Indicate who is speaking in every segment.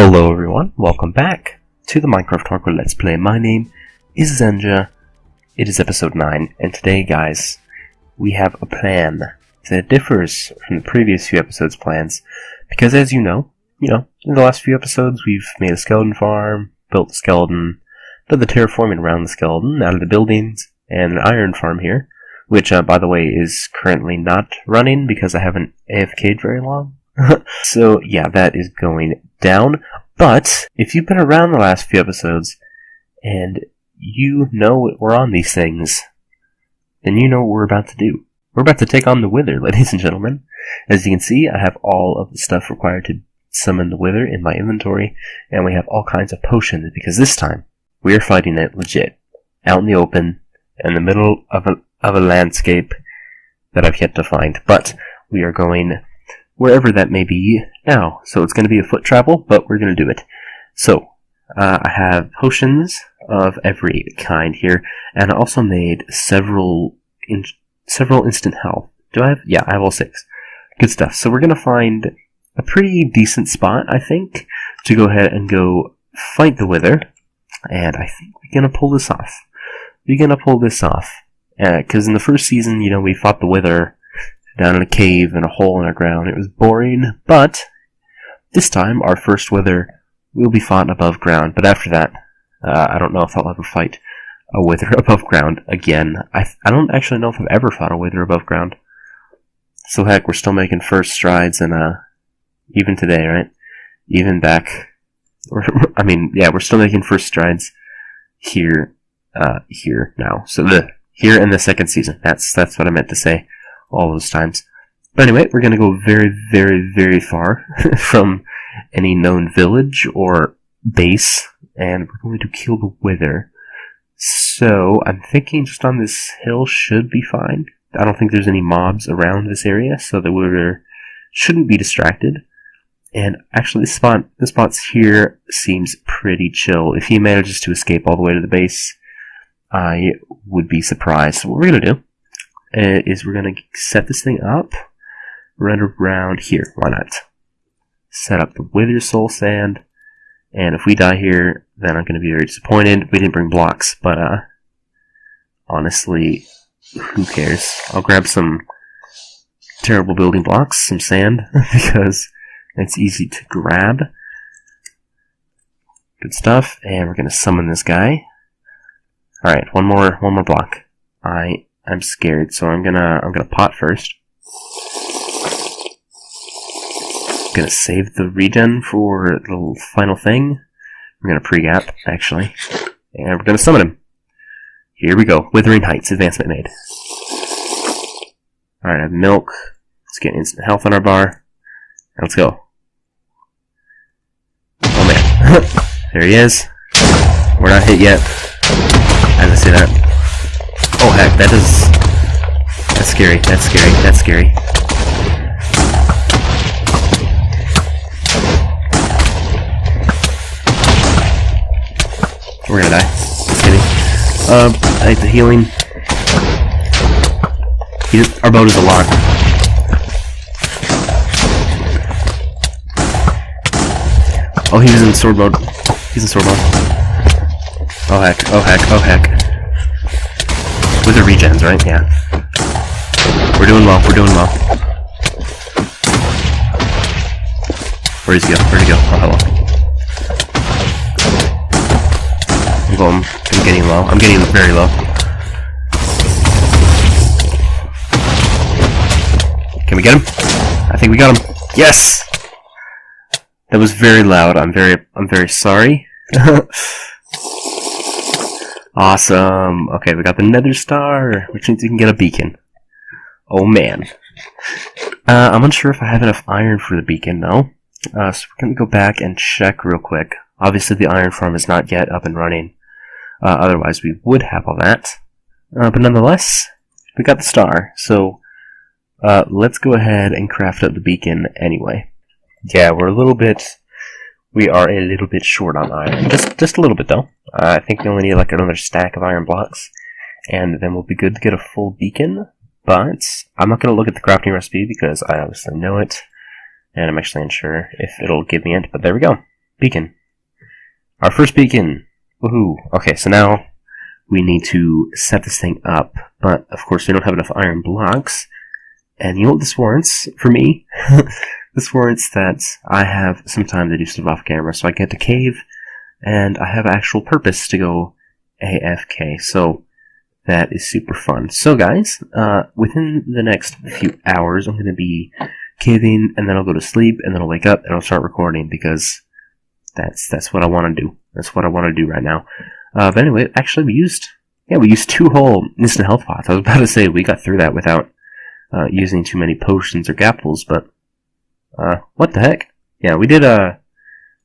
Speaker 1: Hello everyone, welcome back to the Minecraft Hardcore Let's Play. My name is Zenja, it is episode 9, and today guys, we have a plan that differs from the previous few episodes' plans, because as you know, in the last few episodes we've made a skeleton farm, built the skeleton, done the terraforming around the skeleton, out of the buildings, and an iron farm here, which by the way is currently not running because I haven't AFK'd very long. So yeah, that is going down. But if you've been around the last few episodes and you know we're on these things, then you know what we're about to do. We're about to take on the Wither, ladies and gentlemen. As you can see, I have all of the stuff required to summon the Wither in my inventory, and we have all kinds of potions because this time we are fighting it legit, out in the open, in the middle of a landscape that I've yet to find. But we are going wherever that may be now. So it's going to be a foot travel, but we're going to do it. So, I have potions of every kind here, and I also made several instant health. Do I have? Yeah, I have all 6. Good stuff. So we're going to find a pretty decent spot, I think, to go ahead and go fight the Wither, and I think we're going to pull this off. We're going to pull this off. Because in the first season, we fought the Wither down in a cave in a hole in our ground. It was boring, but this time our first Wither will be fought above ground. But after that, I don't know if I'll ever fight a Wither above ground again. I don't actually know if I've ever fought a Wither above ground. So heck, we're still making first strides, and even today, right? Even back, we're still making first strides here now. So here in the second season. That's what I meant to say all those times. But anyway, we're going to go very, very, very far from any known village or base, and we're going to kill the Wither. So, I'm thinking just on this hill should be fine. I don't think there's any mobs around this area, so the Wither shouldn't be distracted. And actually, this spot's here seems pretty chill. If he manages to escape all the way to the base, I would be surprised. So what we're going to do is we're going to set this thing up right around here. Why not? Set up the Wither soul sand, and if we die here, then I'm going to be very disappointed. We didn't bring blocks, but honestly, who cares? I'll grab some terrible building blocks, some sand, because it's easy to grab. Good stuff, and we're going to summon this guy. Alright, one more block. I'm scared, so I'm gonna pot first. Gonna save the regen for the final thing. We're gonna pre-gap, actually. And we're gonna summon him. Here we go. Withering Heights, advancement made. Alright, I have milk. Let's get instant health on our bar. Let's go. Oh man. There he is. We're not hit yet. As I say that. Oh heck, that's scary, that's scary, that's scary. We're gonna die. Just kidding. I hate the healing. Our boat is a lot. Oh, he was in sword mode. He's in sword mode. Oh heck, oh heck, oh heck. With the regens, right? Yeah. We're doing well, we're doing well. Where'd he go? Where'd he go? Oh, hello. I'm getting low. I'm getting very low. Can we get him? I think we got him. Yes! That was very loud. I'm very sorry. Awesome. Okay, we got the Nether Star, which means we can get a beacon. Oh man. I'm unsure if I have enough iron for the beacon, though. So we're going to go back and check real quick. Obviously, the iron farm is not yet up and running. Otherwise, we would have all that. But nonetheless, we got the star. So, let's go ahead and craft up the beacon anyway. Yeah, we are a little bit short on iron. Just a little bit, though. I think we only need like another stack of iron blocks, and then we'll be good to get a full beacon. But I'm not going to look at the crafting recipe because I obviously know it, and I'm actually unsure if it'll give me it, but there we go. beacon. Our first beacon. Woohoo. Okay, so now we need to set this thing up, but of course we don't have enough iron blocks. And you know what this warrants for me? This warrants that I have some time to do stuff off camera, so I get to cave, and I have actual purpose to go AFK. So that is super fun. So guys, within the next few hours, I'm going to be caving, and then I'll go to sleep, and then I'll wake up, and I'll start recording, because that's what I want to do. That's what I want to do right now. But anyway, actually we used 2 whole instant health pots. I was about to say we got through that without using too many potions or gapples, but what the heck? Yeah, we did a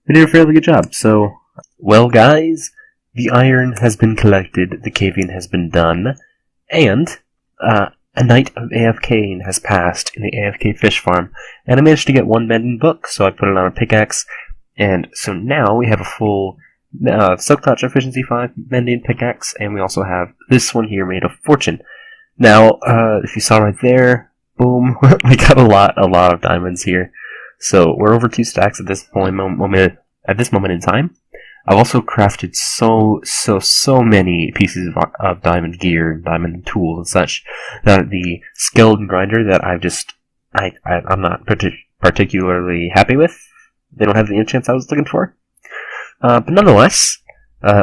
Speaker 1: fairly good job. So, well guys, the iron has been collected, the caving has been done, and a night of AFKing has passed in the AFK fish farm, and I managed to get 1 mending book, so I put it on a pickaxe, and so now we have a full Silk Touch Efficiency 5 mending pickaxe, and we also have this one here made of Fortune. Now, if you saw right there, boom, we got a lot of diamonds here. So we're over 2 stacks at this moment in time. I've also crafted so many pieces of diamond gear and diamond tools and such that the skeleton grinder that I'm not particularly happy with. They don't have the enchants I was looking for. But nonetheless,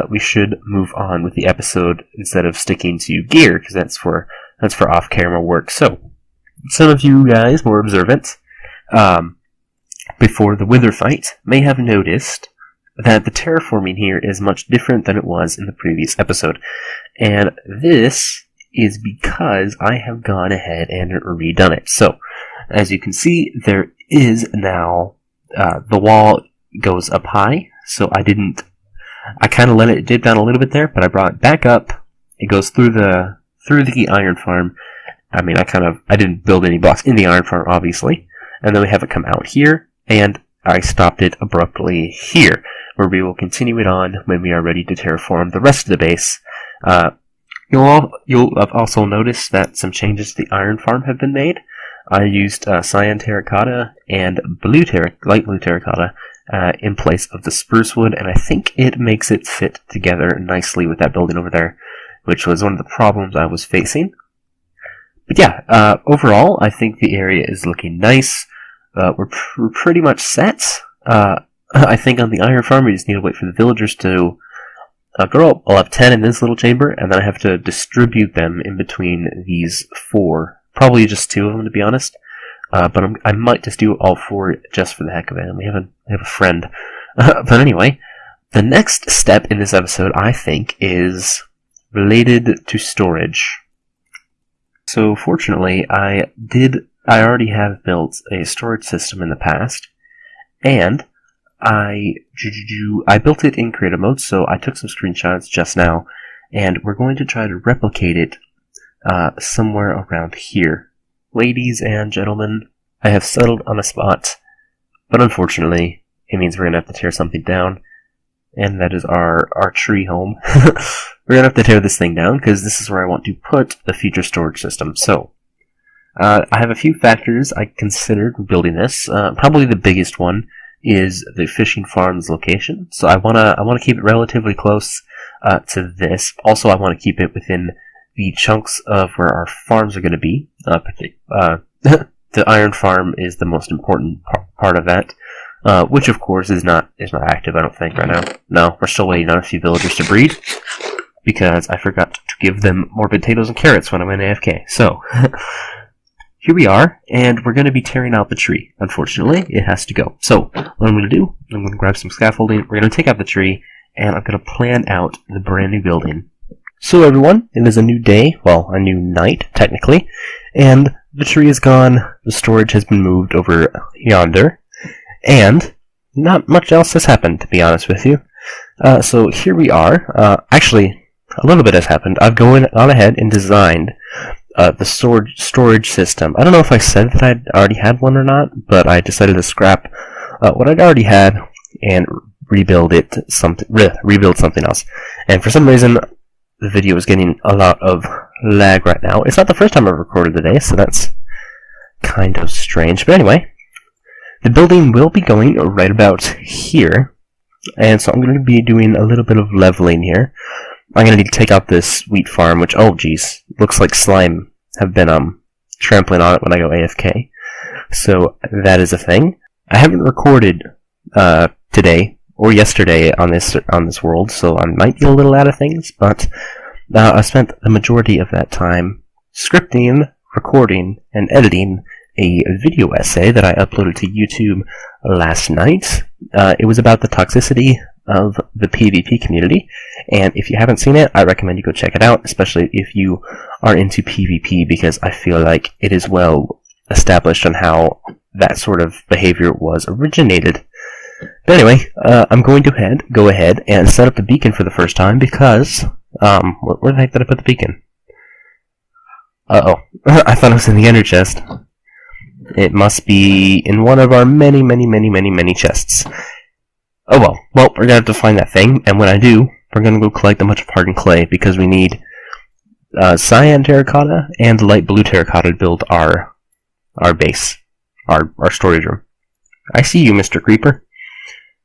Speaker 1: we should move on with the episode instead of sticking to gear, because that's for off-camera work. So, some of you guys more observant, before the Wither fight, may have noticed that the terraforming here is much different than it was in the previous episode. And this is because I have gone ahead and redone it. So, as you can see, there is now, the wall goes up high, so I kind of let it dip down a little bit there, but I brought it back up. It goes through the iron farm. I mean, I didn't build any blocks in the iron farm, obviously. And then we have it come out here, and I stopped it abruptly here, where we will continue it on when we are ready to terraform the rest of the base. You'll have also noticed that some changes to the iron farm have been made. I used cyan terracotta and light blue terracotta in place of the spruce wood, and I think it makes it fit together nicely with that building over there, which was one of the problems I was facing. But yeah, overall, I think the area is looking nice. We're pretty much set. I think on the iron farm, we just need to wait for the villagers to grow up. I'll have 10 in this little chamber, and then I have to distribute them in between these 4. Probably just 2 of them, to be honest. But I might just do all 4 just for the heck of it, and we have a friend. But anyway, the next step in this episode, I think, is related to storage. So fortunately, I already have built a storage system in the past, and I built it in creative mode, so I took some screenshots just now, and we're going to try to replicate it somewhere around here. Ladies and gentlemen, I have settled on a spot, but unfortunately, it means we're going to have to tear something down, and that is our tree home. We're going to have to tear this thing down, because this is where I want to put the future storage system. So, I have a few factors I considered building this. Probably the biggest one is the fishing farm's location. So I want to keep it relatively close to this. Also, I want to keep it within the chunks of where our farms are going to be. The iron farm is the most important part of that, which of course is not active, I don't think, right now. No, we're still waiting on a few villagers to breed, because I forgot to give them more potatoes and carrots when I went AFK. So, here we are, and we're going to be tearing out the tree. Unfortunately, it has to go. So, what I'm going to do, I'm going to grab some scaffolding, we're going to take out the tree, and I'm going to plan out the brand new building. So everyone, it is a new day, well, a new night, technically, and the tree is gone, the storage has been moved over yonder, and not much else has happened, to be honest with you. So here we are. Actually, a little bit has happened. I've gone ahead and designed the storage system. I don't know if I said that I'd already had one or not, but I decided to scrap what I'd already had and rebuild something else. And for some reason, the video is getting a lot of lag right now. It's not the first time I've recorded today, so that's kind of strange. But anyway, the building will be going right about here. and so I'm going to be doing a little bit of leveling here. I'm going to need to take out this wheat farm, which, oh geez, looks like slime have been trampling on it when I go AFK. So that is a thing. I haven't recorded today or yesterday on this world, so I might be a little out of things, but I spent the majority of that time scripting, recording, and editing a video essay that I uploaded to YouTube last night. It was about the toxicity of the PvP community, and if you haven't seen it, I recommend you go check it out, especially if you are into PvP, because I feel like it is well established on how that sort of behavior was originated. But anyway, I'm going to go ahead and set up the beacon for the first time because, where the heck did I put the beacon? Uh-oh. I thought it was in the ender chest. It must be in one of our many chests. Oh well. Well, we're gonna have to find that thing, and when I do, we're gonna go collect a bunch of hardened clay, because we need cyan terracotta and light blue terracotta to build our base, our storage room. I see you, Mr. Creeper.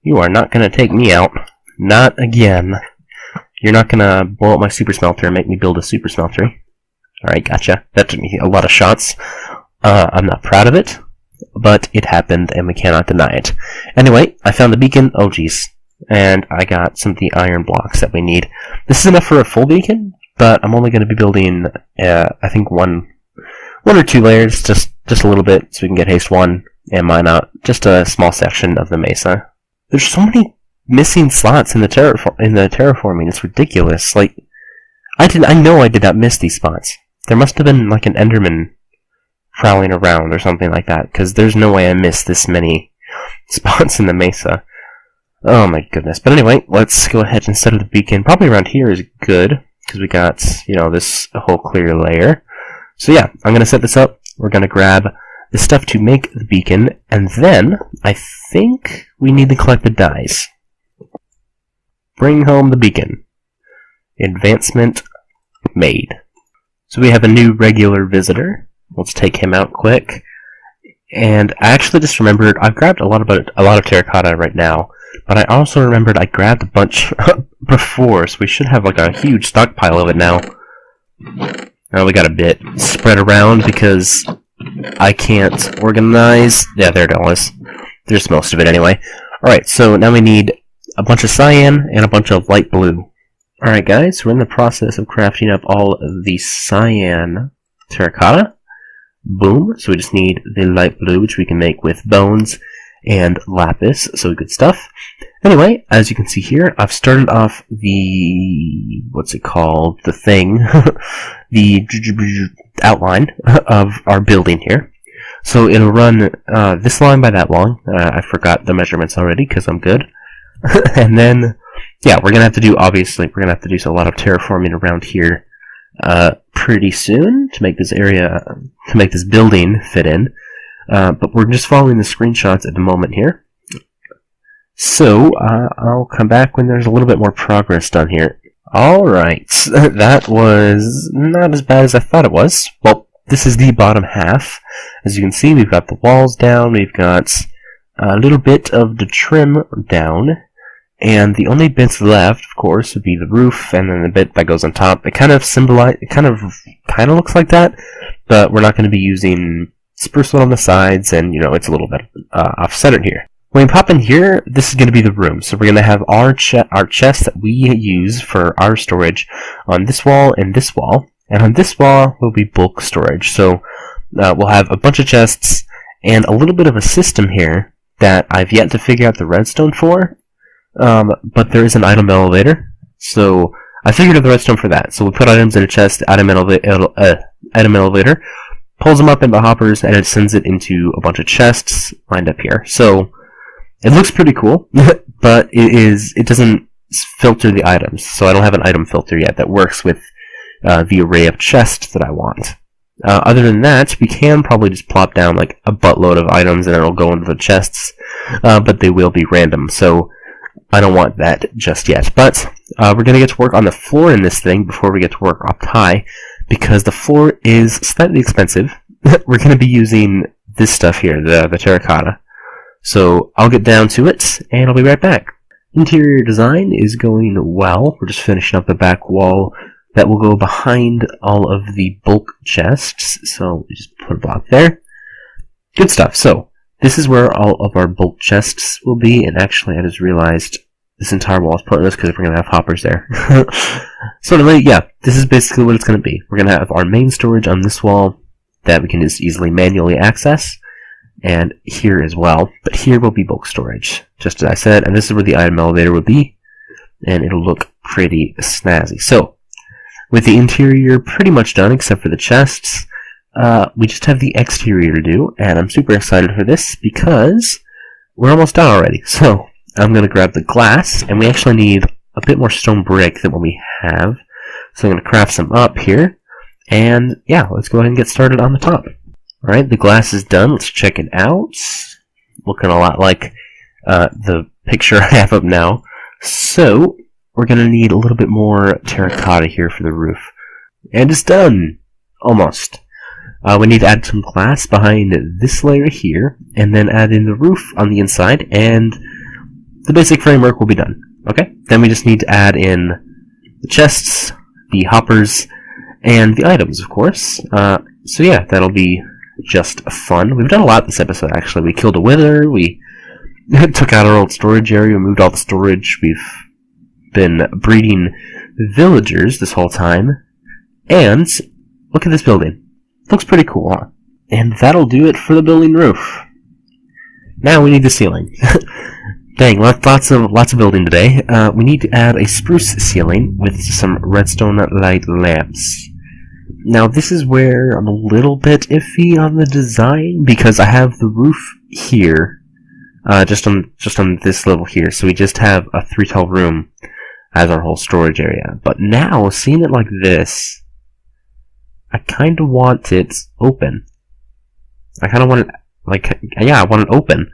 Speaker 1: You are not gonna take me out. Not again. You're not gonna blow up my super smelter and make me build a super smelter. Alright, gotcha. That took me a lot of shots. I'm not proud of it, but it happened and we cannot deny it. Anyway, I found the beacon. Oh geez. And I got some of the iron blocks that we need. This is enough for a full beacon, but I'm only going to be building, I think one or two layers, just a little bit, so we can get haste 1 and mine out just a small section of the mesa. There's so many missing slots in the terraforming. It's ridiculous. Like, I know I did not miss these spots. There must have been like an Enderman prowling around or something like that, because there's no way I missed this many spots in the mesa. Oh my goodness. But anyway, let's go ahead and set up the beacon. Probably around here is good, because we got, this whole clear layer. So yeah, I'm going to set this up. We're going to grab the stuff to make the beacon, and then I think we need to collect the dyes. Bring home the beacon. Advancement made. So we have a new regular visitor. Let's take him out quick. And I actually just remembered, I've grabbed a lot of terracotta right now, but I also remembered I grabbed a bunch before, so we should have like a huge stockpile of it now. Now we got a bit spread around because I can't organize. Yeah, there it was. There's most of it anyway. Alright, so now we need a bunch of cyan and a bunch of light blue. Alright guys, we're in the process of crafting up all of the cyan terracotta. Boom. So we just need the light blue, which we can make with bones and lapis, so good stuff. Anyway, as you can see here, I've started off the, what's it called, the thing, the outline of our building here. So it'll run this line by that long. I forgot the measurements already because I'm good. And then, yeah, we're going to have to do, obviously, we're going to have to do a lot of terraforming around here pretty soon to make this area, to make this building fit in. But we're just following the screenshots at the moment here. So, I'll come back when there's a little bit more progress done here. Alright, that was not as bad as I thought it was. Well, this is the bottom half. As you can see, we've got the walls down, we've got a little bit of the trim down, and the only bits left, of course, would be the roof, and then the bit that goes on top. It kind of looks like that, but we're not going to be using spruce wood on the sides, and, it's a little bit off-centered here. When we pop in here, this is going to be the room. So we're going to have our chest that we use for our storage on this wall and this wall. And on this wall will be bulk storage. So we'll have a bunch of chests and a little bit of a system here that I've yet to figure out the redstone for. But there is an item elevator. So I figured out the redstone for that. So we'll put items in a chest, item elevator, pulls them up into hoppers, and it sends it into a bunch of chests lined up here. So it looks pretty cool, but it doesn't filter the items, so I don't have an item filter yet that works with the array of chests that I want. Other than that, we can probably just plop down like a buttload of items and it'll go into the chests, but they will be random, so I don't want that just yet. But we're going to get to work on the floor in this thing before we get to work up high, because the floor is slightly expensive. We're going to be using this stuff here, the terracotta. So I'll get down to it, and I'll be right back. interior design is going well. We're just finishing up the back wall that will go behind all of the bulk chests. So we just put a block there. Good stuff. So this is where all of our bulk chests will be. And actually, I just realized this entire wall is pointless because we're going to have hoppers there. So anyway, yeah, this is basically what it's going to be. We're going to have our main storage on this wall that we can just easily manually access. And here as well. But here will be bulk storage, just as I said. And this is where the item elevator will be. And it'll look pretty snazzy. So with the interior pretty much done except for the chests, we just have the exterior to do, and I'm super excited for this because we're almost done already. So I'm going to grab the glass, and we actually need a bit more stone brick than what we have. So I'm going to craft some up here, and yeah, let's go ahead and get started on the top. Alright, the glass is done. Let's check it out. Looking a lot like the picture I have up now. So we're going to need a little bit more terracotta here for the roof. And it's done! Almost. We need to add some glass behind this layer here, and then add in the roof on the inside, and the basic framework will be done. Okay? Then we just need to add in the chests, the hoppers, and the items, of course. So yeah, that'll be just fun. We've done a lot this episode, actually. We killed a wither, we took out our old storage area, we moved all the storage, we've been breeding villagers this whole time, and look at this building. Looks pretty cool, huh? And that'll do it for the building roof. Now we need the ceiling. Dang, lots of building today. We need to add a spruce ceiling with some redstone light lamps. Now this is where I'm a little bit iffy on the design because I have the roof here, just on this level here. So we just have a 3-tall room as our whole storage area. But now, seeing it like this, I kind of want it open. I kind of want it, I want it open.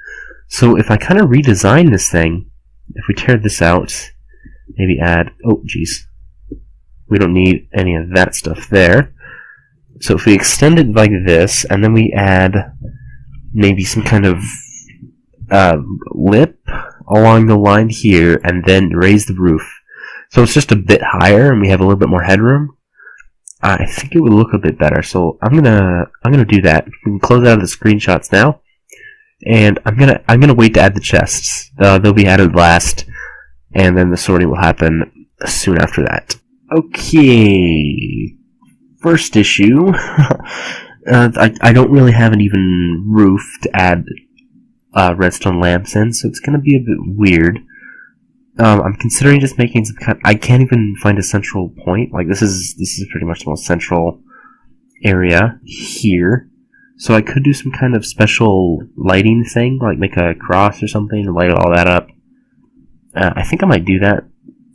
Speaker 1: So if I kind of redesign this thing, if we tear this out, maybe add, oh geez, we don't need any of that stuff there. So if we extend it like this, and then we add maybe some kind of lip along the line here, and then raise the roof. So it's just a bit higher, and we have a little bit more headroom. I think it would look a bit better. So I'm gonna do that. We can close out of the screenshots now, and I'm gonna wait to add the chests. They'll be added last, and then the sorting will happen soon after that. Okay, first issue. I don't really have an even roof to add redstone lamps in, so it's gonna be a bit weird. I'm considering just making some kind. I can't even find a central point. Like this is pretty much the most central area here. So I could do some kind of special lighting thing, like make a cross or something and light all that up. I think I might do that.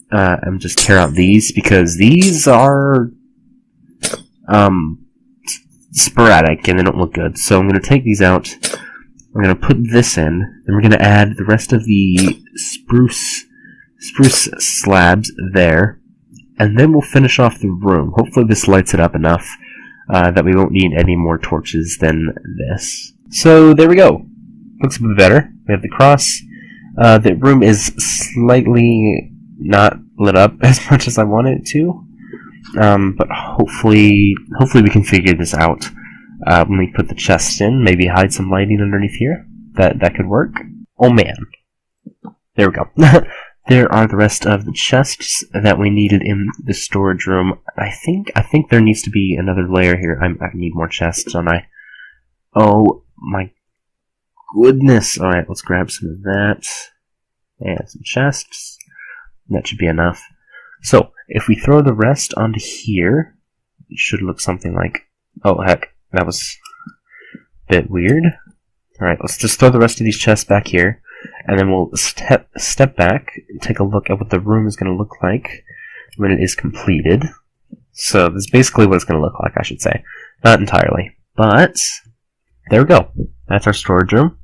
Speaker 1: And just tear out these because these are sporadic and they don't look good. So I'm going to take these out. We're going to put this in, and we're going to add the rest of the spruce slabs there, and then we'll finish off the room. Hopefully this lights it up enough that we won't need any more torches than this. So there we go. Looks a bit better. We have the cross. The room is slightly not lit up as much as I want it to, but hopefully we can figure this out when we put the chest in. Maybe hide some lighting underneath here. That could work. Oh man. There we go. There are the rest of the chests that we needed in the storage room. I think there needs to be another layer here. I need more chests, don't I? Oh my goodness. Alright, let's grab some of that. And some chests. That should be enough. So, if we throw the rest onto here, it should look something like... Oh heck, that was a bit weird. Alright, let's just throw the rest of these chests back here. And then we'll step back and take a look at what the room is going to look like when it is completed. So this is basically what it's going to look like, I should say. Not entirely. But, there we go. That's our storage room.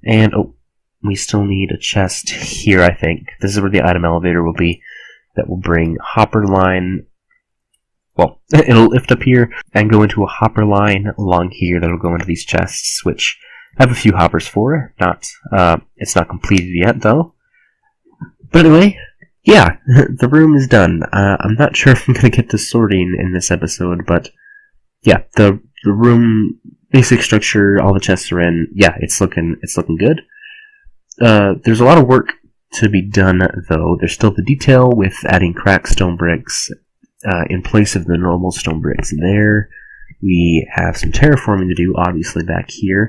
Speaker 1: And, oh, we still need a chest here, I think. This is where the item elevator will be. That will bring hopper line... Well, it'll lift up here and go into a hopper line along here that'll go into these chests, which... I have a few hoppers for. It's not completed yet, though. But anyway, yeah, the room is done. I'm not sure if I'm gonna get to sorting in this episode, but yeah, the room, basic structure, all the chests are in. Yeah, it's looking good. There's a lot of work to be done, though. There's still the detail with adding cracked stone bricks in place of the normal stone bricks there. We have some terraforming to do, obviously, back here.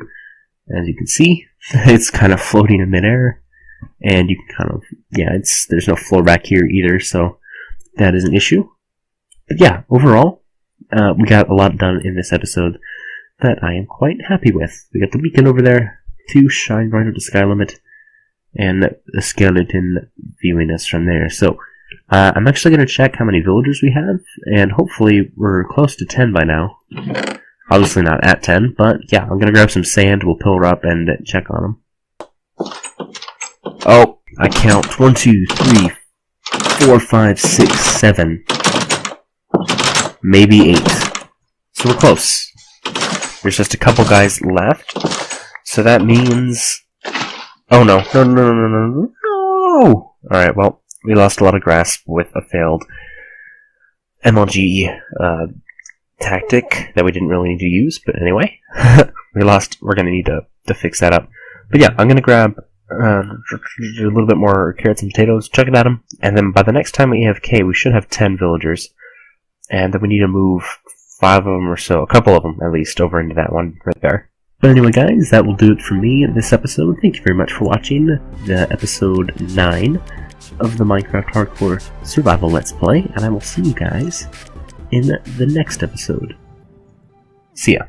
Speaker 1: As you can see, it's kind of floating in midair. And you can kind of, yeah, there's no floor back here either, so that is an issue. But yeah, overall, we got a lot done in this episode that I am quite happy with. We got the beacon over there, 2 shine right up the sky limit, and the skeleton viewing us from there. So, I'm actually going to check how many villagers we have, and hopefully we're close to 10 by now. Obviously not at 10, but yeah, I'm going to grab some sand, we'll pillar up and check on them. Oh, I count 1, 2, 3, 4, 5, 6, 7, maybe 8. So we're close. There's just a couple guys left, so that means... Oh no, no! Alright, well, we lost a lot of grass with a failed MLG tactic that we didn't really need to use, but anyway, we're gonna need to fix that up. But yeah, I'm gonna grab a little bit more carrots and potatoes, chuck it at them, and then by the next time we AFK, we should have 10 villagers, and then we need to move 5 of them or so, a couple of them at least, over into that one right there. But anyway, guys, that will do it for me in this episode. Thank you very much for watching the episode 9 of the Minecraft Hardcore Survival Let's Play, and I will see you guys in the next episode. See ya.